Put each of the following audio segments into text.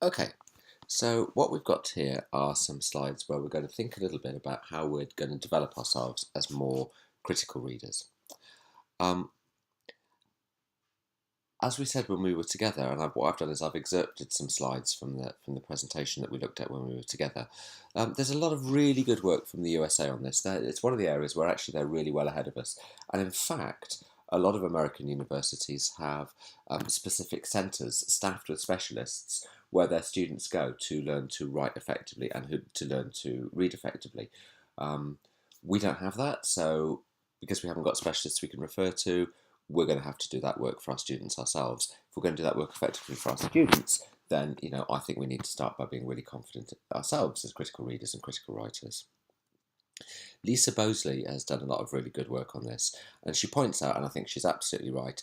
Okay, so what we've got here are some slides where we're going to think a little bit about how we're going to develop ourselves as more critical readers. Um, as we said when we were together, and what I've done is I've excerpted some slides from the presentation that we looked at when we were together. There's a lot of really good work from the USA on this. It's one of the areas where actually they're really well ahead of us, and in fact, a lot of American universities have specific centres staffed with specialists where their students go to learn to write effectively and to learn to read effectively. Um, we don't have that, so because we haven't got specialists we can refer to, we're going to have to do that work for our students ourselves. If we're going to do that work effectively for our students, then I think we need to start by being really confident ourselves as critical readers and critical writers. Lisa Bosley has done a lot of really good work on this, and she points out, and I think she's absolutely right,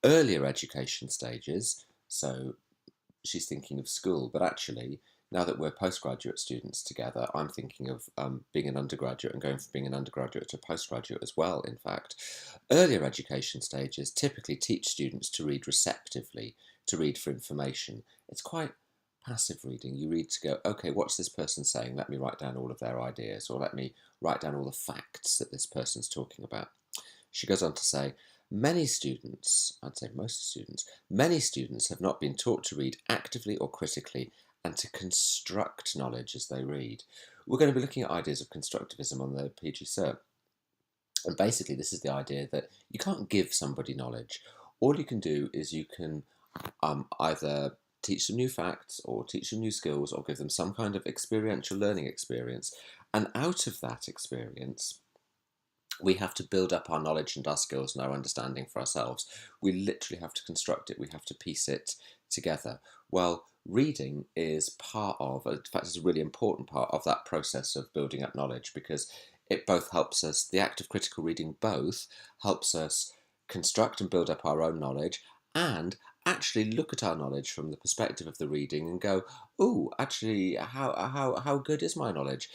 earlier education stages, so she's thinking of school, but actually, now that we're postgraduate students together, I'm thinking of being an undergraduate and going from being an undergraduate to a postgraduate as well, in fact. Earlier education stages typically teach students to read receptively, to read for information. It's quite passive reading. You read to go, okay, what's this person saying? Let me write down all of their ideas, or let me write down all the facts that this person's talking about. She goes on to say, many students, I'd say most students, many students have not been taught to read actively or critically and to construct knowledge as they read. We're going to be looking at ideas of constructivism on the PG Cert. And basically, this is the idea that you can't give somebody knowledge. All you can do is you can either teach them new facts or teach them new skills or give them some kind of experiential learning experience. And out of that experience, we have to build up our knowledge and our skills and our understanding for ourselves. We literally have to construct it. We have to piece it together. Well, reading is part of, in fact, it's a really important part of that process of building up knowledge, because it both helps us, the act of critical reading both helps us construct and build up our own knowledge and actually look at our knowledge from the perspective of the reading and go, oh, actually, how good is my knowledge?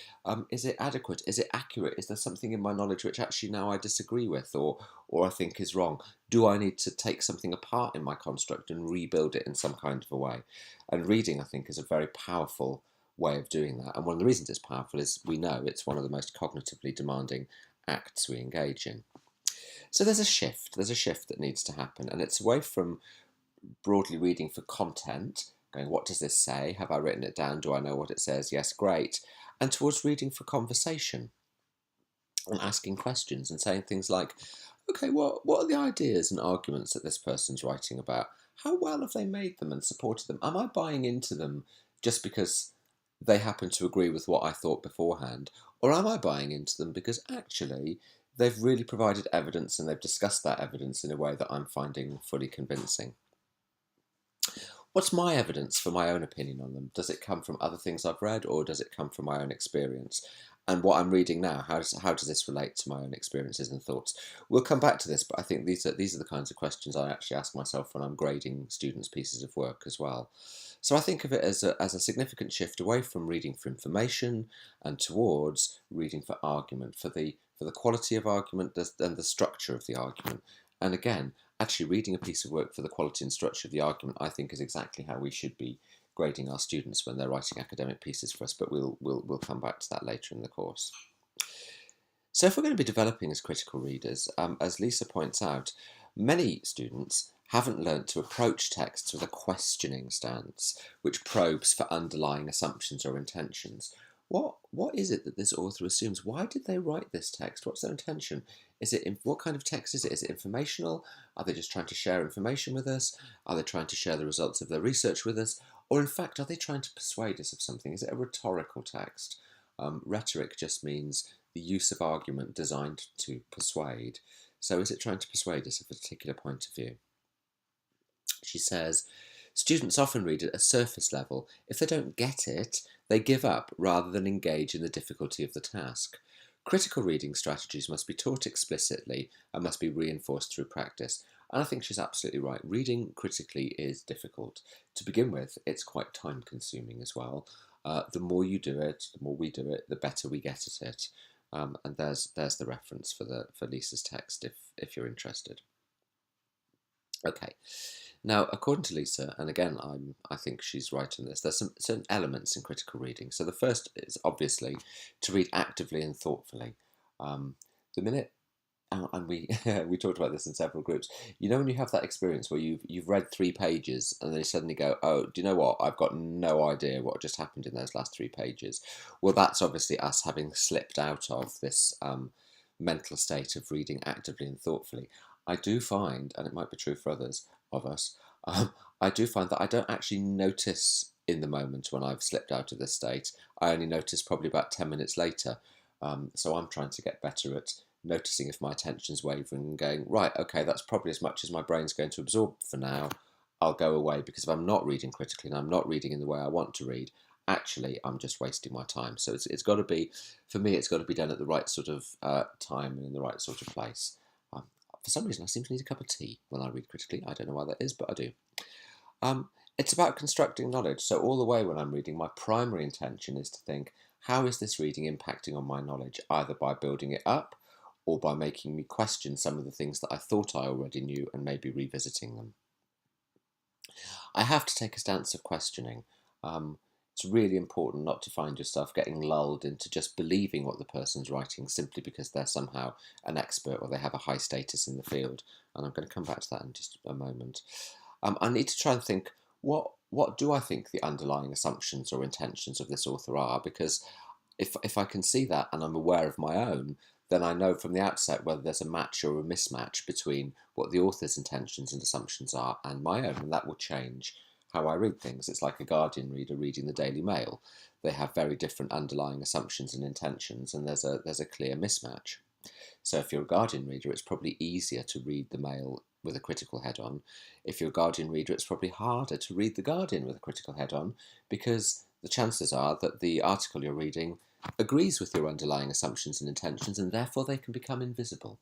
Is it adequate? Is it accurate? Is there something in my knowledge which actually now I disagree with or I think is wrong? Do I need to take something apart in my construct and rebuild it in some kind of a way? And reading, I think, is a very powerful way of doing that. And one of the reasons it's powerful is we know it's one of the most cognitively demanding acts we engage in. So there's a shift that needs to happen, and it's away from broadly reading for content, going, what does this say? Have I written it down? Do I know what it says? Yes, great. And towards reading for conversation and asking questions and saying things like, okay, what are the ideas and arguments that this person's writing about? How well have they made them and supported them? Am I buying into them just because they happen to agree with what I thought beforehand? Or am I buying into them because actually they've really provided evidence and they've discussed that evidence in a way that I'm finding fully convincing? What's my evidence for my own opinion on them? Does it come from other things I've read, or does it come from my own experience? And what I'm reading now, how does this relate to my own experiences and thoughts? We'll come back to this, but I think these are the kinds of questions I actually ask myself when I'm grading students' pieces of work as well. So I think of it as a significant shift away from reading for information and towards reading for argument, for the quality of argument and the structure of the argument. And again, actually reading a piece of work for the quality and structure of the argument, I think, is exactly how we should be grading our students when they're writing academic pieces for us, but we'll come back to that later in the course. So if we're going to be developing as critical readers, as Lisa points out, many students haven't learnt to approach texts with a questioning stance, which probes for underlying assumptions or intentions. What is it that this author assumes? Why did they write this text? What's their intention? What kind of text is it? Is it informational? Are they just trying to share information with us? Are they trying to share the results of their research with us? Or in fact, are they trying to persuade us of something? Is it a rhetorical text? Rhetoric just means the use of argument designed to persuade. So is it trying to persuade us of a particular point of view? She says, students often read at a surface level. If they don't get it, they give up rather than engage in the difficulty of the task. Critical reading strategies must be taught explicitly and must be reinforced through practice. And I think she's absolutely right. Reading critically is difficult. To begin with, it's quite time consuming as well. The more you do it, the more we do it, the better we get at it. And there's the reference for Lisa's text if you're interested. Okay. Now, according to Lisa, and again, I think she's right in this. There's some certain elements in critical reading. So the first is obviously to read actively and thoughtfully. The minute and we we talked about this in several groups. You know when you have that experience where you've read 3 pages and then you suddenly go, oh, do you know what? I've got no idea what just happened in those last 3 pages. Well, that's obviously us having slipped out of this mental state of reading actively and thoughtfully. I do find, and it might be true for others of us, I do find that I don't actually notice in the moment when I've slipped out of this state. I only notice probably about 10 minutes later. So I'm trying to get better at noticing if my attention's wavering and going, right, okay, that's probably as much as my brain's going to absorb for now. I'll go away, because if I'm not reading critically and I'm not reading in the way I want to read, actually I'm just wasting my time. So it's got to be, for me, it's got to be done at the right sort of time and in the right sort of place. For some reason, I seem to need a cup of tea when I read critically. I don't know why that is, but I do. It's about constructing knowledge. So all the way when I'm reading, my primary intention is to think, how is this reading impacting on my knowledge, either by building it up or by making me question some of the things that I thought I already knew and maybe revisiting them. I have to take a stance of questioning. It's really important not to find yourself getting lulled into just believing what the person's writing simply because they're somehow an expert or they have a high status in the field. And I'm going to come back to that in just a moment. I need to try and think, what do I think the underlying assumptions or intentions of this author are? Because if I can see that and I'm aware of my own, then I know from the outset whether there's a match or a mismatch between what the author's intentions and assumptions are and my own, and that will change how I read things. It's like a Guardian reader reading the Daily Mail. They have very different underlying assumptions and intentions, and there's a clear mismatch. So if you're a Guardian reader, it's probably easier to read the Mail with a critical head on. If you're a Guardian reader, it's probably harder to read the Guardian with a critical head on, because the chances are that the article you're reading agrees with your underlying assumptions and intentions, and therefore they can become invisible.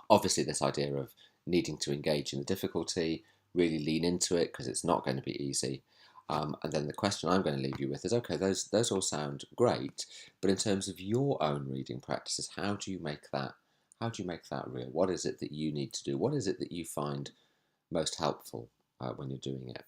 Obviously, this idea of needing to engage in the difficulty, really lean into it, because it's not going to be easy. And then the question I'm going to leave you with is, okay, those all sound great, but in terms of your own reading practices, how do you make that real? What is it that you need to do? What is it that you find most helpful when you're doing it?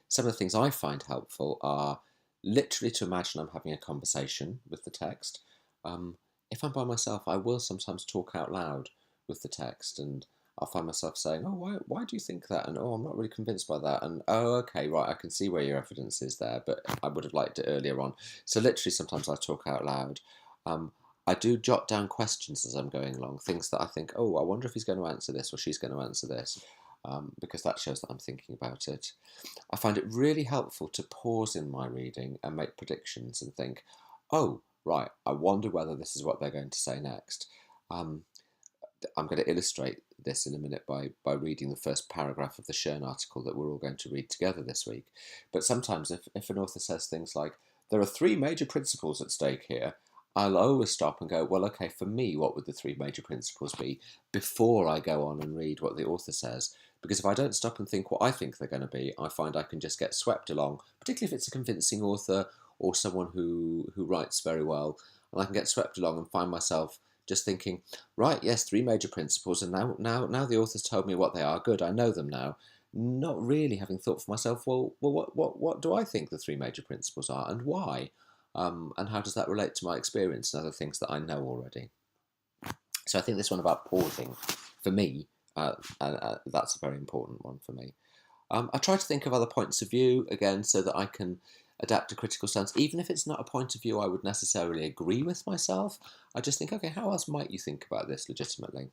Some of the things I find helpful are literally to imagine I'm having a conversation with the text. If I'm by myself, I will sometimes talk out loud with the text, and I'll find myself saying, "Oh, why do you think that?" And "Oh, I'm not really convinced by that." And "Oh, okay, right, I can see where your evidence is there, but I would have liked it earlier on." So literally, sometimes I talk out loud. Um, I do jot down questions as I'm going along, things that I think, "Oh, I wonder if he's going to answer this or she's going to answer this," because that shows that I'm thinking about it. I find it really helpful to pause in my reading and make predictions and think, "Oh, right, I wonder whether this is what they're going to say next." Um, I'm going to illustrate this in a minute by reading the first paragraph of the Shern article that we're all going to read together this week. But sometimes if an author says things like, there are 3 major principles at stake here, I'll always stop and go, well, okay, for me, what would the 3 major principles be before I go on and read what the author says? Because if I don't stop and think what I think they're going to be, I find I can just get swept along, particularly if it's a convincing author or someone who writes very well, and I can get swept along and find myself just thinking, right, yes, 3 major principles, and now the author's told me what they are. Good, I know them now. Not really having thought for myself. Well, what do I think the 3 major principles are, and why, and how does that relate to my experience and other things that I know already? So I think this one about pausing, for me, that's a very important one for me. I try to think of other points of view again, so that I can adapt a critical stance, even if it's not a point of view I would necessarily agree with myself. I just think, okay, how else might you think about this legitimately?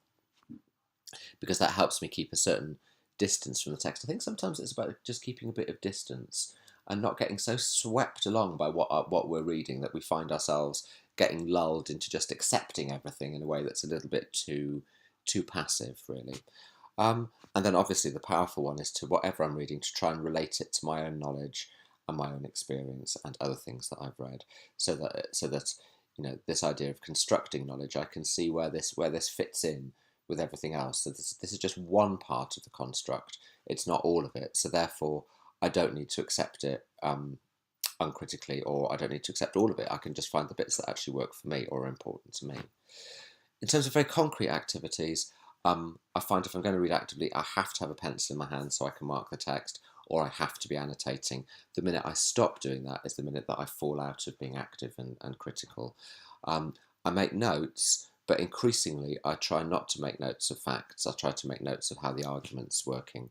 Because that helps me keep a certain distance from the text. I think sometimes it's about just keeping a bit of distance and not getting so swept along by what we're reading that we find ourselves getting lulled into just accepting everything in a way that's a little bit too passive, really. And then obviously the powerful one is to whatever I'm reading to try and relate it to my own knowledge and my own experience and other things that I've read, so that this idea of constructing knowledge, I can see where this fits in with everything else. So this is just one part of the construct. It's not all of it. So therefore, I don't need to accept it uncritically, or I don't need to accept all of it. I can just find the bits that actually work for me or are important to me. In terms of very concrete activities, I find if I'm going to read actively, I have to have a pencil in my hand so I can mark the text, or I have to be annotating. The minute I stop doing that is the minute that I fall out of being active and critical. I make notes, but increasingly I try not to make notes of facts. I try to make notes of how the argument's working.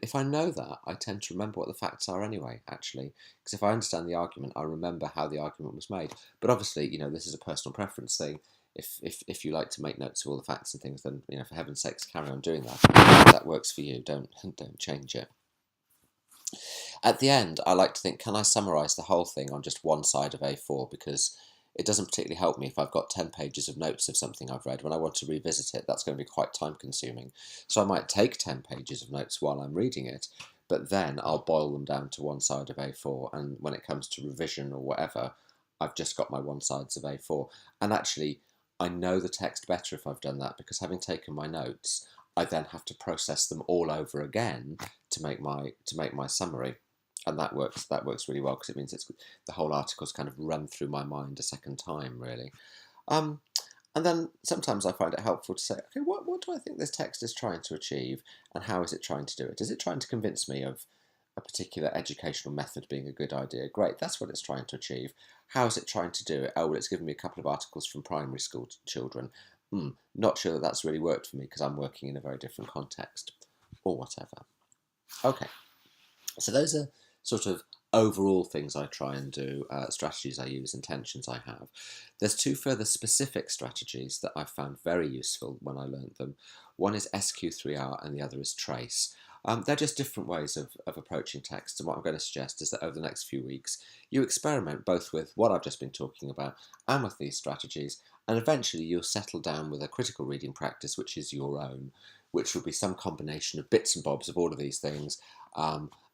If I know that, I tend to remember what the facts are anyway, actually. Because if I understand the argument, I remember how the argument was made. But obviously, this is a personal preference thing. If you like to make notes of all the facts and things, then, for heaven's sakes, carry on doing that. If that works for you, don't change it. At the end, I like to think, can I summarise the whole thing on just one side of A4? Because it doesn't particularly help me if I've got 10 pages of notes of something I've read. When I want to revisit it, that's going to be quite time consuming. So I might take 10 pages of notes while I'm reading it, but then I'll boil them down to one side of A4. And when it comes to revision or whatever, I've just got my one sides of A4. And actually, I know the text better if I've done that, because having taken my notes, I then have to process them all over again to make my summary. And that works really well, because it means the whole article's kind of run through my mind a second time, really. And then sometimes I find it helpful to say, okay, what do I think this text is trying to achieve, and how is it trying to do it? Is it trying to convince me of a particular educational method being a good idea? Great, that's what it's trying to achieve. How is it trying to do it? Oh, well, it's given me a couple of articles from primary school children. Not sure that that's really worked for me, because I'm working in a very different context, or whatever. Okay, so those are sort of overall things I try and do, strategies I use, intentions I have. There's two further specific strategies that I've found very useful when I learned them. One is SQ3R and the other is Trace. They're just different ways of approaching text, and what I'm going to suggest is that over the next few weeks you experiment both with what I've just been talking about and with these strategies, and eventually you'll settle down with a critical reading practice which is your own, which will be some combination of bits and bobs of all of these things,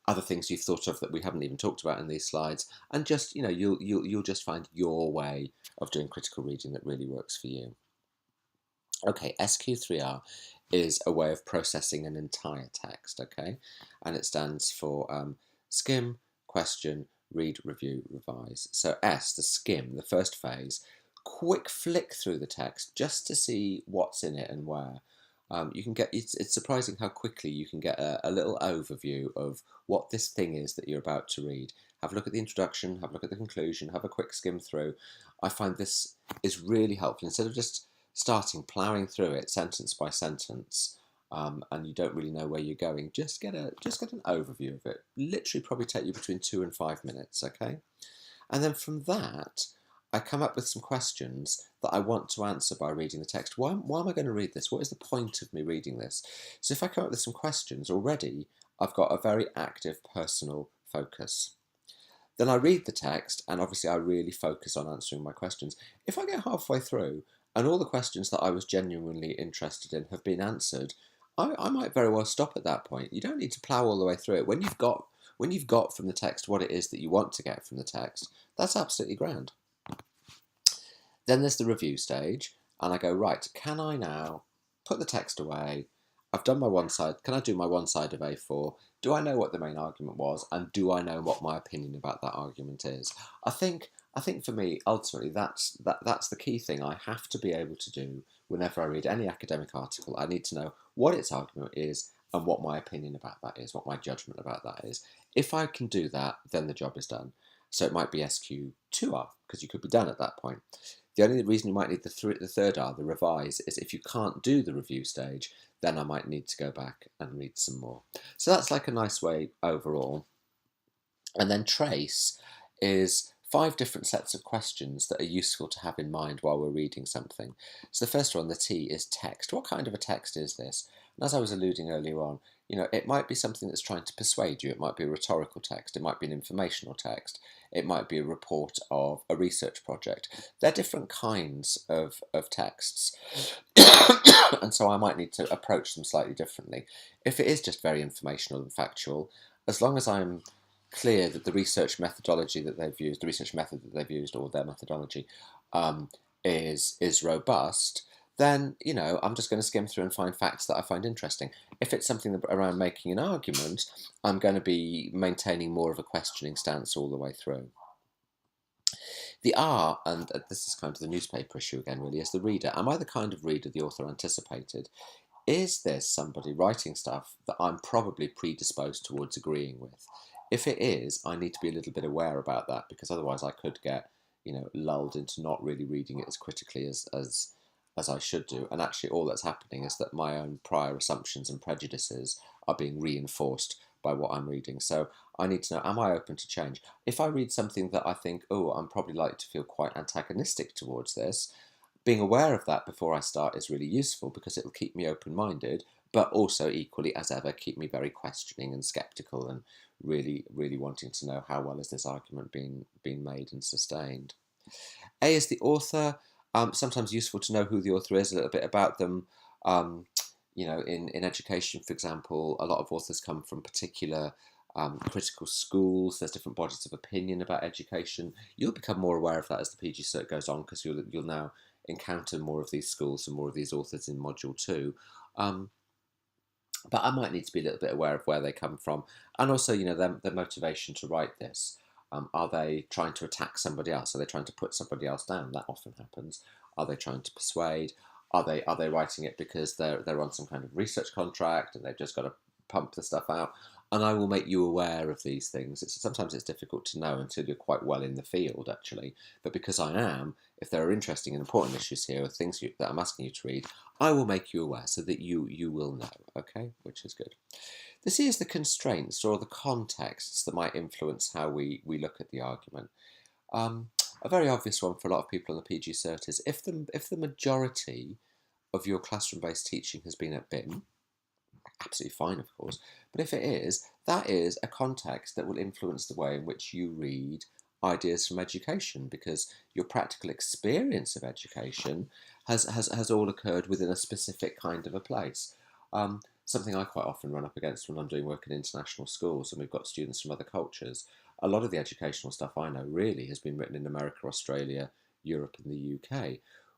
other things you've thought of that we haven't even talked about in these slides, and just, you'll just find your way of doing critical reading that really works for you. Okay, SQ3R is a way of processing an entire text, okay? And it stands for skim, question, read, review, revise. So S, the skim, the first phase, quick flick through the text just to see what's in it and where. You can get, it's surprising how quickly you can get a little overview of what this thing is that you're about to read. Have a look at the introduction, have a look at the conclusion, have a quick skim through. I find this is really helpful. Instead of just ploughing through it sentence by sentence, and you don't really know where you're going, just get an overview of it. Literally probably take you between 2 and 5 minutes, okay? And then from that, I come up with some questions that I want to answer by reading the text. Why am I going to read this? What is the point of me reading this? So if I come up with some questions already, I've got a very active personal focus. Then I read the text, and obviously I really focus on answering my questions. If I get halfway through and all the questions that I was genuinely interested in have been answered, I might very well stop at that point. You don't need to plough all the way through it. When you've got from the text what it is that you want to get from the text, that's absolutely grand. Then there's the review stage, and I go, right, can I now put the text away? I've done my one side. Can I do my one side of A4? Do I know what the main argument was, and do I know what my opinion about that argument is? I think for me, ultimately, that's the key thing I have to be able to do whenever I read any academic article. I need to know what its argument is and what my opinion about that is, what my judgment about that is. If I can do that, then the job is done. So it might be SQ2R, because you could be done at that point. The only reason you might need the third R, the revise, is if you can't do the review stage, then I might need to go back and read some more. So that's like a nice way overall. And then trace is 5 different sets of questions that are useful to have in mind while we're reading something. So the first one, the T, is text. What kind of a text is this? And as I was alluding earlier on, it might be something that's trying to persuade you. It might be a rhetorical text. It might be an informational text. It might be a report of a research project. They're different kinds of texts. And so I might need to approach them slightly differently. If it is just very informational and factual, as long as I'm clear that the research methodology that they've used, the research method that they've used, or their methodology, is robust, then, I'm just going to skim through and find facts that I find interesting. If it's something around making an argument, I'm going to be maintaining more of a questioning stance all the way through. The R, and this is kind of the newspaper issue again, really, is the reader. Am I the kind of reader the author anticipated? is this somebody writing stuff that I'm probably predisposed towards agreeing with? If it is, I need to be a little bit aware about that, because otherwise I could get, lulled into not really reading it as critically as I should do. And actually, all that's happening is that my own prior assumptions and prejudices are being reinforced by what I'm reading. So I need to know, am I open to change? If I read something that I think, oh, I'm probably likely to feel quite antagonistic towards this, being aware of that before I start is really useful, because it'll keep me open-minded, but also equally as ever keep me very questioning and skeptical, and really, really wanting to know how well has this argument been made and sustained. A is the author. Sometimes useful to know who the author is, a little bit about them. In education, for example, a lot of authors come from particular critical schools. There's different bodies of opinion about education. You'll become more aware of that as the PG Cert goes on, because you'll now encounter more of these schools and more of these authors in Module 2. But I might need to be a little bit aware of where they come from, and also, their motivation to write this. Are they trying to attack somebody else? Are they trying to put somebody else down? That often happens. Are they trying to persuade? Are they writing it because they're on some kind of research contract and they've just got to pump the stuff out? And I will make you aware of these things. Sometimes it's difficult to know until you're quite well in the field, actually. But because I am, if there are interesting and important issues here, or things that I'm asking you to read, I will make you aware so that you will know, okay? Which is good. The C is the constraints or the contexts that might influence how we look at the argument. A very obvious one for a lot of people on the PG Cert is if the majority of your classroom-based teaching has been at BIM, absolutely fine, of course, but if it is, that is a context that will influence the way in which you read ideas from education, because your practical experience of education has all occurred within a specific kind of a place. Something I quite often run up against when I'm doing work in international schools and we've got students from other cultures, a lot of the educational stuff I know really has been written in America, Australia, Europe and the UK.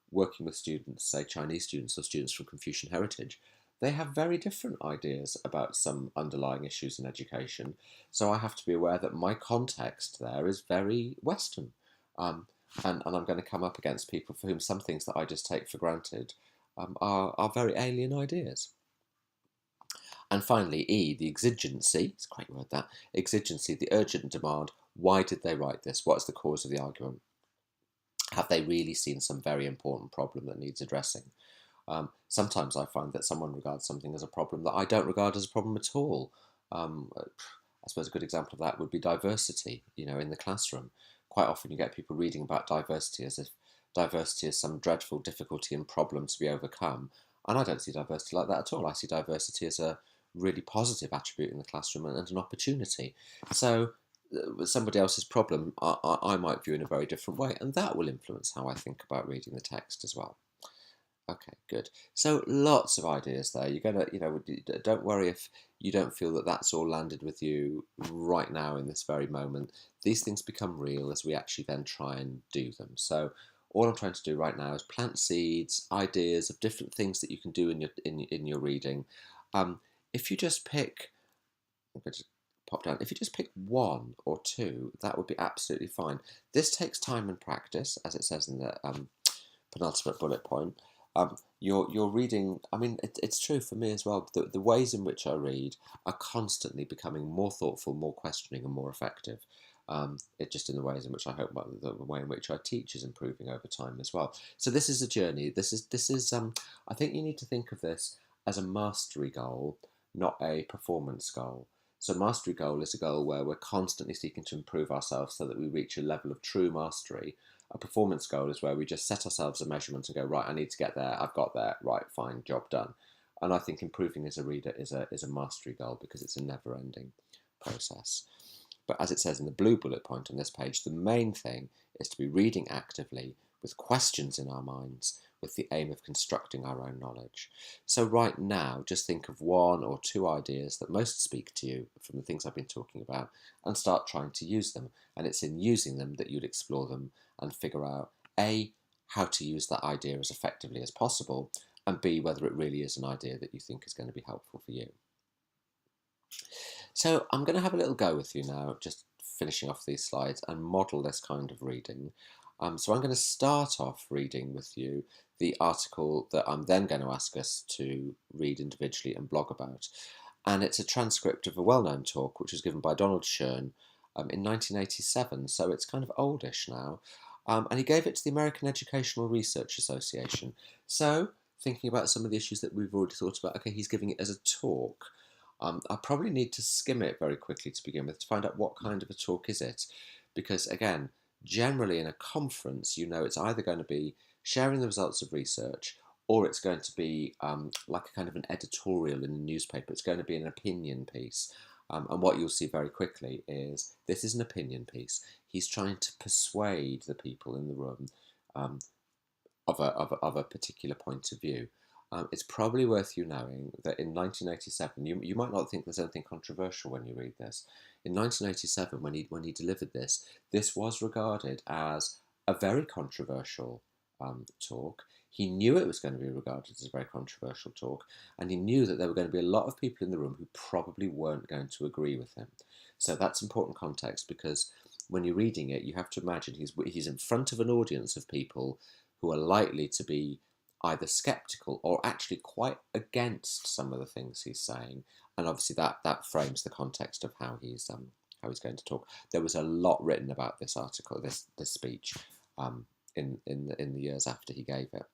Working with students, say Chinese students or students from Confucian heritage, they have very different ideas about some underlying issues in education. So I have to be aware that my context there is very Western. And I'm going to come up against people for whom some things that I just take for granted are very alien ideas. And finally, E, the exigency, it's a great word that, exigency, the urgent demand. Why did they write this? What's the cause of the argument? Have they really seen some very important problem that needs addressing? Sometimes I find that someone regards something as a problem that I don't regard as a problem at all. I suppose a good example of that would be diversity, in the classroom. Quite often you get people reading about diversity as if diversity is some dreadful difficulty and problem to be overcome. And I don't see diversity like that at all. I see diversity as a really positive attribute in the classroom and an opportunity. So somebody else's problem I might view in a very different way, and that will influence how I think about reading the text as well. Okay, good. So lots of ideas there. You're gonna, don't worry if you don't feel that that's all landed with you right now in this very moment. These things become real as we actually then try and do them. So all I'm trying to do right now is plant seeds, ideas of different things that you can do in your reading. If you just pick, I'm going to pop down. If you just pick one or two, that would be absolutely fine. This takes time and practice, as it says in the penultimate bullet point. You're reading, I mean, it's true for me as well. The ways in which I read are constantly becoming more thoughtful, more questioning, and more effective. It just in the ways in which I hope the way in which I teach is improving over time as well. So this is a journey. This is. I think you need to think of this as a mastery goal, not a performance goal. So mastery goal is a goal where we're constantly seeking to improve ourselves so that we reach a level of true mastery. A performance goal is where we just set ourselves a measurement and go, right, I need to get there, I've got there, right, fine, job done. And I think improving as a reader is a mastery goal, because it's a never-ending process. But as it says in the blue bullet point on this page, the main thing is to be reading actively with questions in our minds, with the aim of constructing our own knowledge. So right now, just think of one or two ideas that most speak to you from the things I've been talking about, and start trying to use them. And it's in using them that you'd explore them and figure out, A, how to use that idea as effectively as possible, and B, whether it really is an idea that you think is going to be helpful for you. So I'm going to have a little go with you now, just finishing off these slides, and model this kind of reading. So I'm going to start off reading with you the article that I'm then going to ask us to read individually and blog about. And it's a transcript of a well-known talk which was given by Donald Shern in 1987, so it's kind of oldish now. And he gave it to the American Educational Research Association. So, thinking about some of the issues that we've already thought about, okay, he's giving it as a talk. I probably need to skim it very quickly to begin with to find out what kind of a talk is it. Because, again, generally in a conference, it's either going to be sharing the results of research, or it's going to be like a kind of an editorial in a newspaper. It's going to be an opinion piece. And what you'll see very quickly is this is an opinion piece. He's trying to persuade the people in the room of a particular point of view. It's probably worth you knowing that in 1987, you might not think there's anything controversial when you read this. In 1987, when he delivered this was regarded as a very controversial talk. He knew it was going to be regarded as a very controversial talk, and he knew that there were going to be a lot of people in the room who probably weren't going to agree with him. So that's important context, because when you're reading it, you have to imagine he's in front of an audience of people who are likely to be either skeptical or actually quite against some of the things he's saying, and obviously that frames the context of how he's going to talk. There was a lot written about this article, this speech, in the years after he gave it.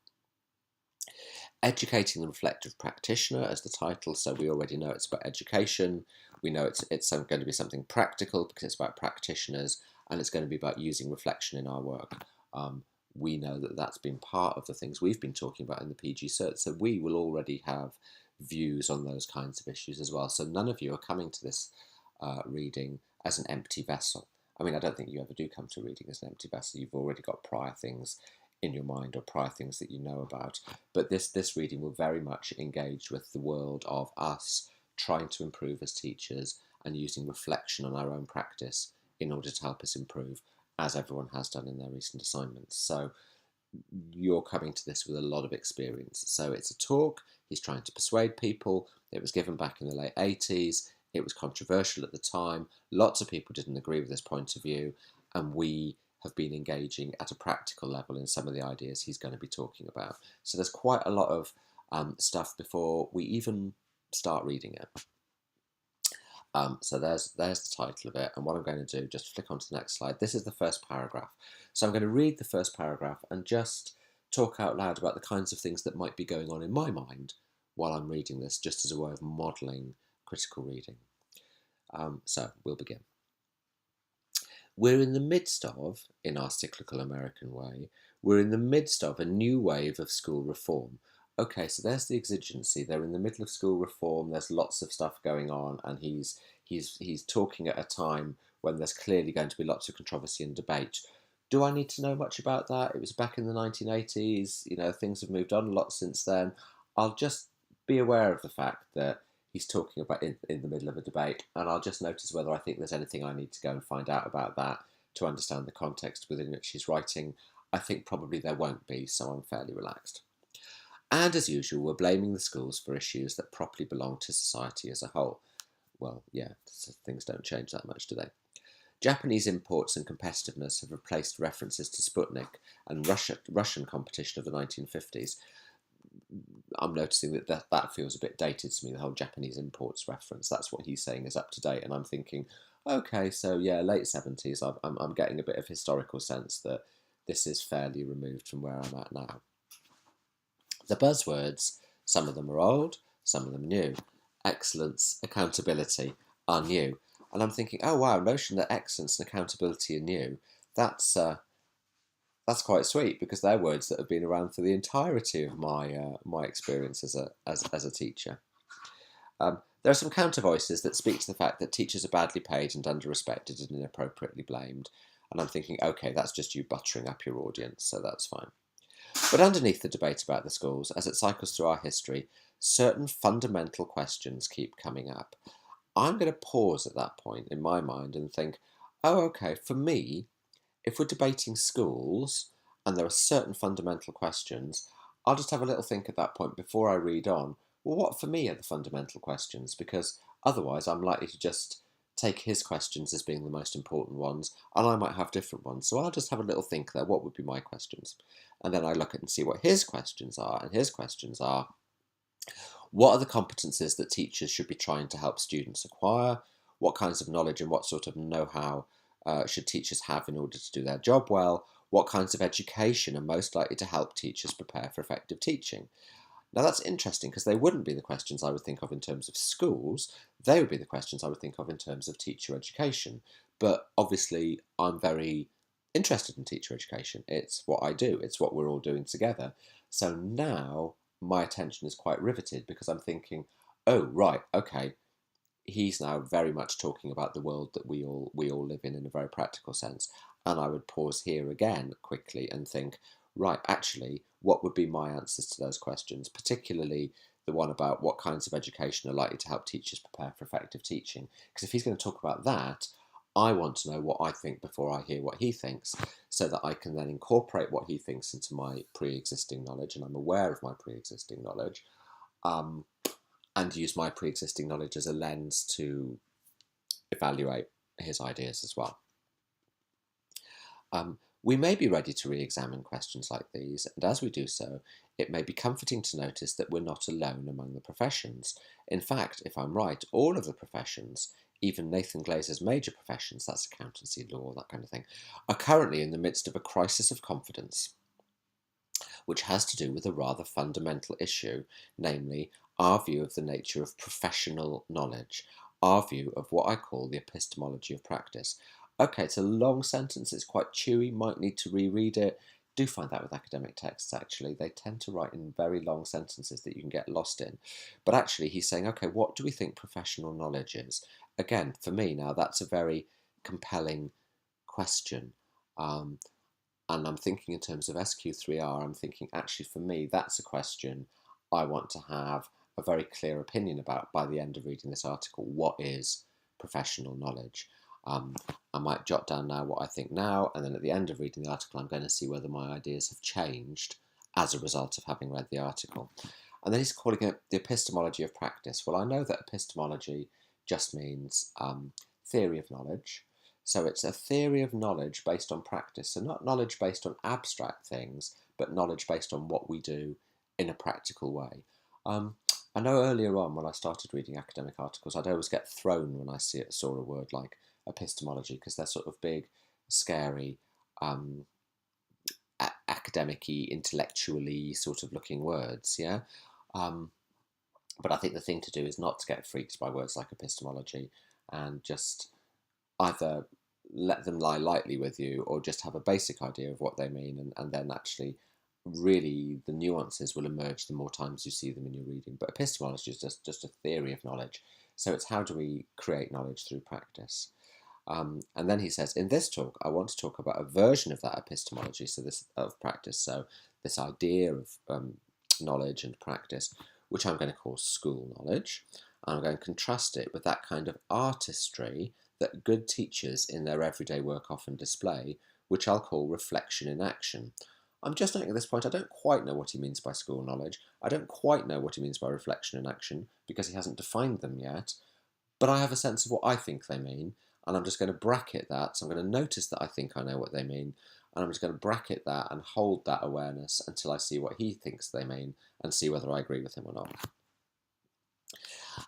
Educating the Reflective Practitioner as the title, so we already know it's about education. We know it's going to be something practical because it's about practitioners, and it's going to be about using reflection in our work. We know that that's been part of the things we've been talking about in the PG Cert, so we will already have views on those kinds of issues as well. So none of you are coming to this reading as an empty vessel. I mean, I don't think you ever do come to reading as an empty vessel. You've already got prior things in your mind or prior things that you know about. But this reading will very much engage with the world of us trying to improve as teachers and using reflection on our own practice in order to help us improve, as everyone has done in their recent assignments. So you're coming to this with a lot of experience. So it's a talk. He's trying to persuade people. It was given back in the late 80s. It was controversial at the time. Lots of people didn't agree with this point of view, and we have been engaging at a practical level in some of the ideas he's going to be talking about. So there's quite a lot of stuff before we even start reading it. So there's the title of it, and what I'm going to do, just flick onto the next slide. This is the first paragraph. So I'm going to read the first paragraph and just talk out loud about the kinds of things that might be going on in my mind while I'm reading this, just as a way of modelling critical reading. So we'll begin. We're in the midst of, in our cyclical American way, we're in the midst of a new wave of school reform. Okay, so there's the exigency. They're in the middle of school reform. There's lots of stuff going on, and he's talking at a time when there's clearly going to be lots of controversy and debate. Do I need to know much about that? It was back in the 1980s. Things have moved on a lot since then. I'll just be aware of the fact that he's talking about in the middle of a debate, and I'll just notice whether I think there's anything I need to go and find out about that to understand the context within which he's writing. I think probably there won't be, so I'm fairly relaxed. And as usual, we're blaming the schools for issues that properly belong to society as a whole. Well, yeah, things don't change that much, do they? Japanese imports and competitiveness have replaced references to Sputnik and Russian competition of the 1950s. I'm noticing that feels a bit dated to me, the whole Japanese imports reference. That's what he's saying is up to date, and I'm thinking, okay, so yeah, late 70s, I'm getting a bit of historical sense that this is fairly removed from where I'm at now. The buzzwords, some of them are old, some of them new. Excellence, accountability are new. And I'm thinking, oh wow, notion that excellence and accountability are new. That's quite sweet, because they're words that have been around for the entirety of my experience as a teacher. There are some counter voices that speak to the fact that teachers are badly paid and under-respected and inappropriately blamed. And I'm thinking, okay, that's just you buttering up your audience, so that's fine. But underneath the debate about the schools, as it cycles through our history, certain fundamental questions keep coming up. I'm going to pause at that point in my mind and think, oh, okay, for me, if we're debating schools and there are certain fundamental questions, I'll just have a little think at that point before I read on. Well, what for me are the fundamental questions? Because otherwise I'm likely to just take his questions as being the most important ones, and I might have different ones. So I'll just have a little think there, what would be my questions? And then I look at and see what his questions are, and his questions are, what are the competencies that teachers should be trying to help students acquire? What kinds of knowledge and what sort of know-how should teachers have in order to do their job well? What kinds of education are most likely to help teachers prepare for effective teaching? Now that's interesting because they wouldn't be the questions I would think of in terms of schools. They would be the questions I would think of in terms of teacher education. But obviously I'm very interested in teacher education. It's what I do. It's what we're all doing together. So now my attention is quite riveted because I'm thinking, oh, right, okay, he's now very much talking about the world that we all live in a very practical sense. And I would pause here again quickly and think, right, actually, what would be my answers to those questions, particularly the one about what kinds of education are likely to help teachers prepare for effective teaching? Because if he's going to talk about that, I want to know what I think before I hear what he thinks, so that I can then incorporate what he thinks into my pre-existing knowledge, and I'm aware of my pre-existing knowledge, and use my pre-existing knowledge as a lens to evaluate his ideas as well. We may be ready to re-examine questions like these, and as we do so, it may be comforting to notice that we're not alone among the professions. In fact, if I'm right, all of the professions, even Nathan Glazer's major professions, that's accountancy, law, that kind of thing, are currently in the midst of a crisis of confidence, which has to do with a rather fundamental issue, namely our view of the nature of professional knowledge, our view of what I call the epistemology of practice. Okay, it's a long sentence, it's quite chewy, might need to reread it. Do find that with academic texts, actually. They tend to write in very long sentences that you can get lost in. But actually, he's saying, okay, what do we think professional knowledge is? Again, for me now, that's a very compelling question. And I'm thinking in terms of SQ3R, I'm thinking, actually, for me, that's a question I want to have a very clear opinion about by the end of reading this article. What is professional knowledge? I might jot down now what I think now, and then at the end of reading the article, I'm going to see whether my ideas have changed as a result of having read the article. And then he's calling it the epistemology of practice. Well, I know that epistemology just means theory of knowledge. So it's a theory of knowledge based on practice. So not knowledge based on abstract things, but knowledge based on what we do in a practical way. I know earlier on when I started reading academic articles, I'd always get thrown when I saw a word like epistemology, because they're sort of big, scary, academic-y, intellectually sort of looking words, yeah? But I think the thing to do is not to get freaked by words like epistemology and just either let them lie lightly with you or just have a basic idea of what they mean, and then actually really the nuances will emerge the more times you see them in your reading. But epistemology is just a theory of knowledge. So it's how do we create knowledge through practice? And then he says, in this talk, I want to talk about a version of that epistemology, so this of practice, so this idea of knowledge and practice, which I'm going to call school knowledge. And I'm going to contrast it with that kind of artistry that good teachers in their everyday work often display, which I'll call reflection in action. I'm just noting at this point, I don't quite know what he means by school knowledge. I don't quite know what he means by reflection in action, because he hasn't defined them yet. But I have a sense of what I think they mean, and I'm just going to bracket that. So I'm going to notice that I think I know what they mean, and I'm just going to bracket that and hold that awareness until I see what he thinks they mean and see whether I agree with him or not.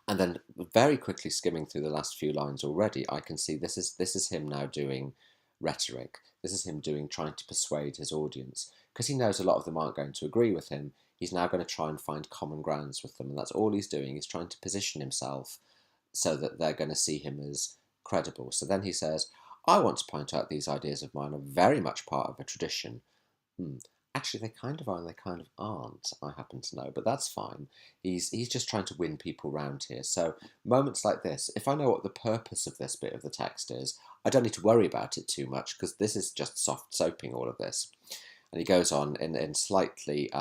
And then very quickly skimming through the last few lines already, I can see this is him now doing rhetoric. This is him trying to persuade his audience, because he knows a lot of them aren't going to agree with him. He's now going to try and find common grounds with them, and that's all he's doing. He's trying to position himself so that they're going to see him as credible. So then he says, I want to point out these ideas of mine are very much part of a tradition. Actually, they kind of are and they kind of aren't, I happen to know, but that's fine. He's just trying to win people round here. So moments like this, if I know what the purpose of this bit of the text is, I don't need to worry about it too much, because this is just soft soaping all of this. And he goes on in slightly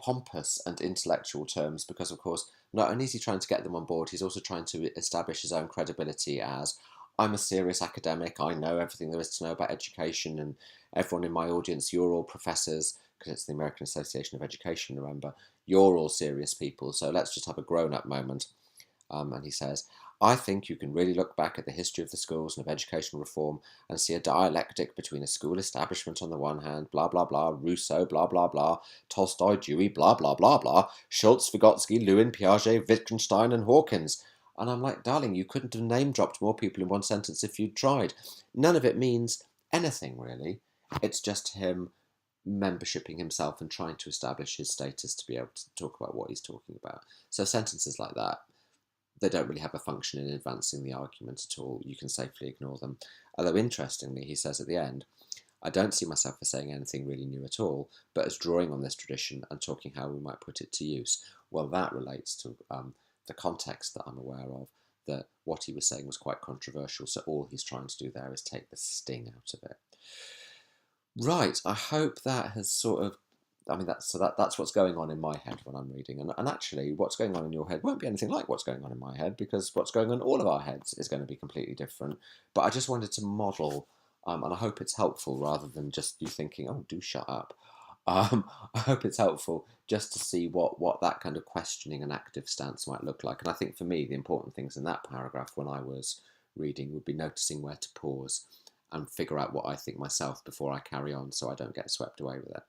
pompous and intellectual terms, because of course, not only is he trying to get them on board, he's also trying to establish his own credibility as, I'm a serious academic, I know everything there is to know about education, and everyone in my audience, you're all professors, because it's the American Association of Education, remember, you're all serious people, so let's just have a grown-up moment. And he says, I think you can really look back at the history of the schools and of educational reform and see a dialectic between a school establishment on the one hand, blah, blah, blah, Rousseau, blah, blah, blah, Tolstoy, Dewey, blah, blah, blah, blah, Schultz, Vygotsky, Lewin, Piaget, Wittgenstein, and Hawkins. And I'm like, darling, you couldn't have name-dropped more people in one sentence if you'd tried. None of it means anything, really. It's just him membershiping himself and trying to establish his status to be able to talk about what he's talking about. So sentences like that, they don't really have a function in advancing the argument at all. You can safely ignore them. Although, interestingly, he says at the end, I don't see myself as saying anything really new at all, but as drawing on this tradition and talking how we might put it to use. Well, that relates to the context that I'm aware of, that what he was saying was quite controversial, so all he's trying to do there is take the sting out of it. Right, I hope that has sort of, that's what's going on in my head when I'm reading. And actually, what's going on in your head won't be anything like what's going on in my head, because what's going on in all of our heads is going to be completely different. But I just wanted to model, and I hope it's helpful rather than just you thinking, oh, do shut up. I hope it's helpful just to see what that kind of questioning and active stance might look like. And I think for me, the important things in that paragraph when I was reading would be noticing where to pause and figure out what I think myself before I carry on, so I don't get swept away with it.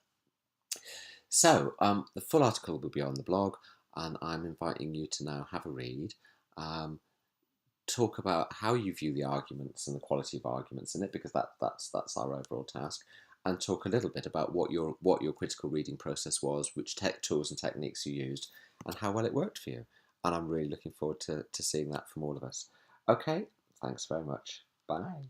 So, the full article will be on the blog, and I'm inviting you to now have a read, talk about how you view the arguments and the quality of arguments in it, because that's our overall task, and talk a little bit about what your critical reading process was, which tech tools and techniques you used, and how well it worked for you. And I'm really looking forward to seeing that from all of us. Okay, thanks very much. Bye.